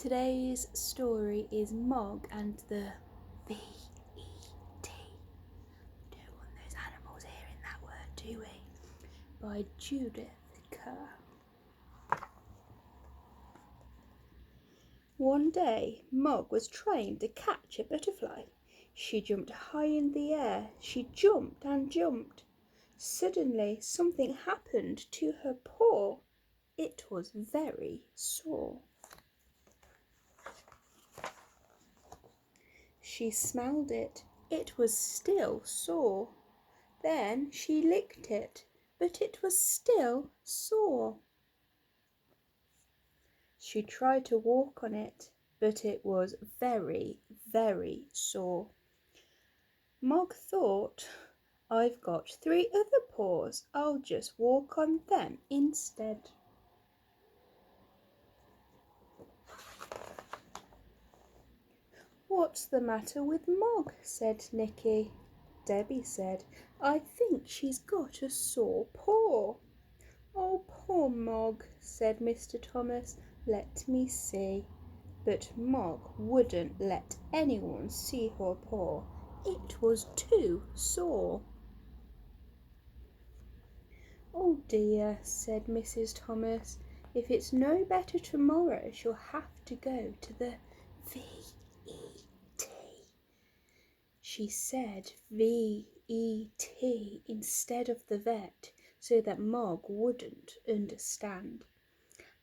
Today's story is Mog and the V-E-T. Don't want those animals hearing that word, do we? By Judith Kerr. One day, Mog was trying to catch a butterfly. She jumped high in the air. She jumped and jumped. Suddenly, something happened to her paw. It was very sore. She smelled it. It was still sore. Then she licked it, but it was still sore. She tried to walk on it, but it was very, very sore. Mog thought, I've got 3 other paws. I'll just walk on them instead. What's the matter with Mog? Said Nicky. Debbie said, I think she's got a sore paw. Oh, poor Mog, said Mr. Thomas. Let me see. But Mog wouldn't let anyone see her paw. It was too sore. Oh dear, said Mrs. Thomas. If it's no better tomorrow, she'll have to go to the V-E-T. She said V-E-T instead of the vet, so that Mog wouldn't understand.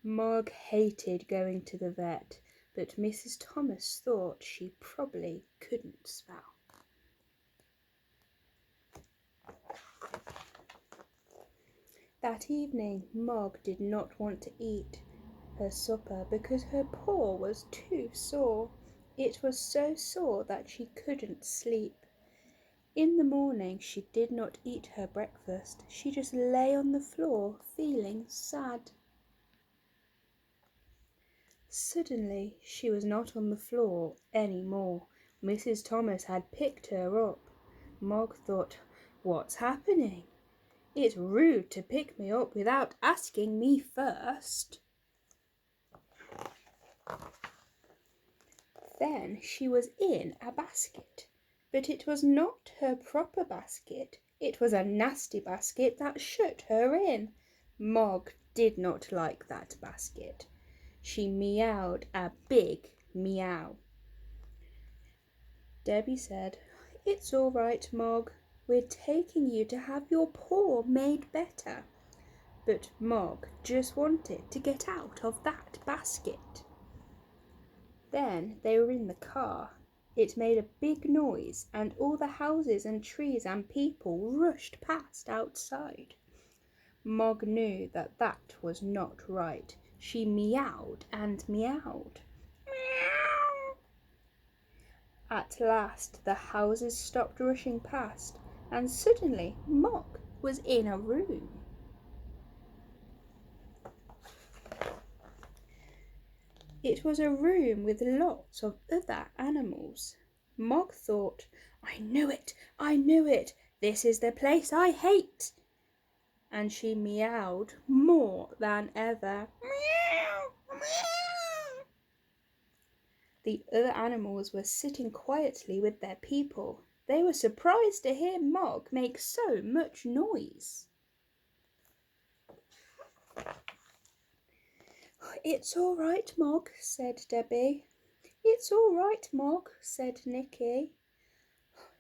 Mog hated going to the vet, but Mrs. Thomas thought she probably couldn't spell. That evening, Mog did not want to eat her supper because her paw was too sore. It was so sore that she couldn't sleep. In the morning, she did not eat her breakfast. She just lay on the floor, feeling sad. Suddenly, she was not on the floor any more. Mrs. Thomas had picked her up. Mog thought, what's happening? It's rude to pick me up without asking me first. Then she was in a basket, but it was not her proper basket. It was a nasty basket that shut her in. Mog did not like that basket. She meowed a big meow. Debbie said, It's all right, Mog. We're taking you to have your paw made better. But Mog just wanted to get out of that basket. Then they were in the car. It made a big noise, and all the houses and trees and people rushed past outside. Mog knew that that was not right. She meowed and meowed. Meow. At last the houses stopped rushing past, and suddenly Mog was in a room. It was a room with lots of other animals. Mog thought, I knew it, I knew it. This is the place I hate. And she meowed more than ever. Meow, meow. The other animals were sitting quietly with their people. They were surprised to hear Mog make so much noise. It's all right, Mog, said Debbie. It's all right, Mog, said Nicky.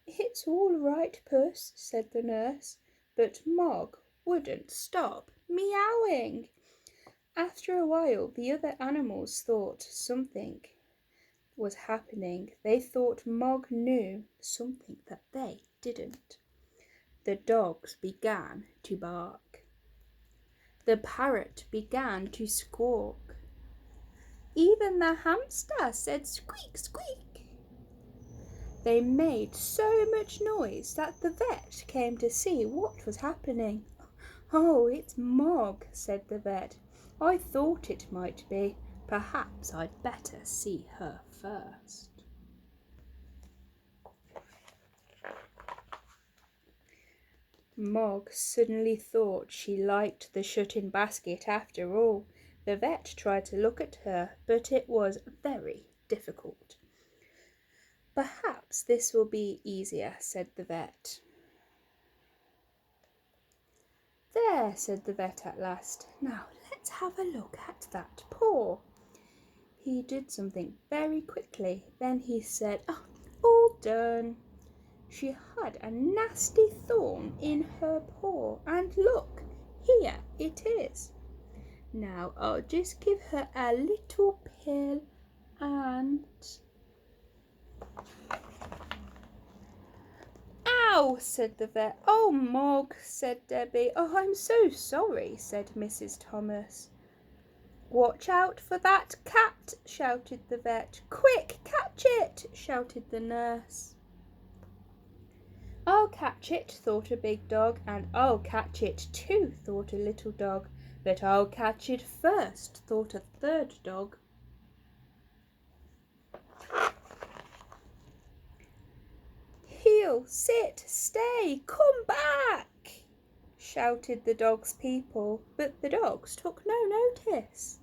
It's all right, Puss, said the nurse, but Mog wouldn't stop meowing. After a while, the other animals thought something was happening. They thought Mog knew something that they didn't. The dogs began to bark. The parrot began to squawk. Even the hamster said squeak, squeak. They made so much noise that the vet came to see what was happening. Oh, it's Mog, said the vet. I thought it might be. Perhaps I'd better see her first. Mog suddenly thought she liked the shut-in basket after all. The vet tried to look at her, but it was very difficult. "Perhaps this will be easier," said the vet. "There," said the vet at last. "Now let's have a look at that paw." He did something very quickly. Then he said, "Oh, all done." She had a nasty thorn in her paw, and look, here it is. Now I'll just give her a little pill and... "Ow!" said the vet. "Oh, Mog," said Debbie. "Oh, I'm so sorry," said Mrs. Thomas. "Watch out for that cat," shouted the vet. "Quick, catch it," shouted the nurse. "I'll catch it," thought a big dog, and "I'll catch it too," thought a little dog. "But I'll catch it first," thought a third dog. "Heel, sit, stay, come back," shouted the dog's people, but the dogs took no notice.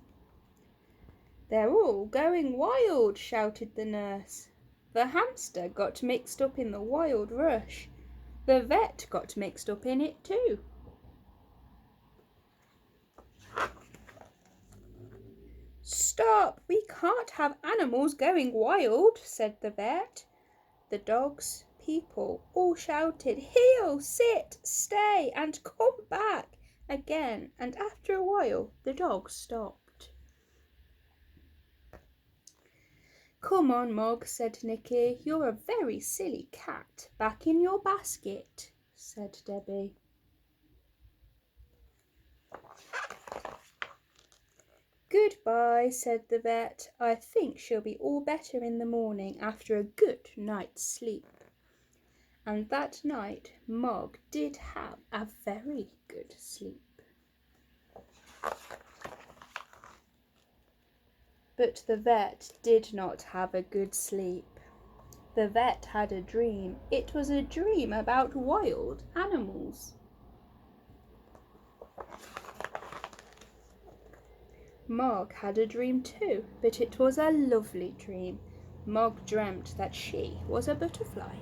"They're all going wild," shouted the nurse. The hamster got mixed up in the wild rush. The vet got mixed up in it too. "Stop! We can't have animals going wild," said the vet. The dogs, people all shouted, "Heel, sit, stay, and come back," again, and after a while the dogs stopped. "Come on, Mog," said Nicky. "You're a very silly cat. Back in your basket," said Debbie. "Goodbye," said the vet. "I think she'll be all better in the morning after a good night's sleep." And that night Mog did have a very good sleep. But the vet did not have a good sleep. The vet had a dream. It was a dream about wild animals. Mog had a dream too, but it was a lovely dream. Mog dreamt that she was a butterfly.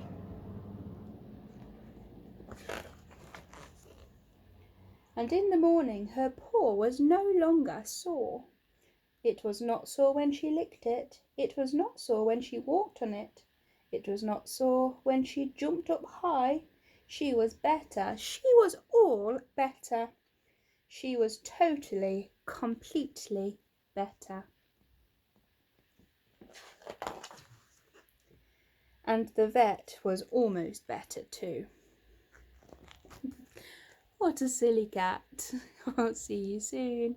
And in the morning her paw was no longer sore. It was not sore when she licked it. It was not sore when she walked on it. It was not sore when she jumped up high. She was better. She was all better. She was totally, completely better. And the vet was almost better too. What a silly cat. I'll see you soon.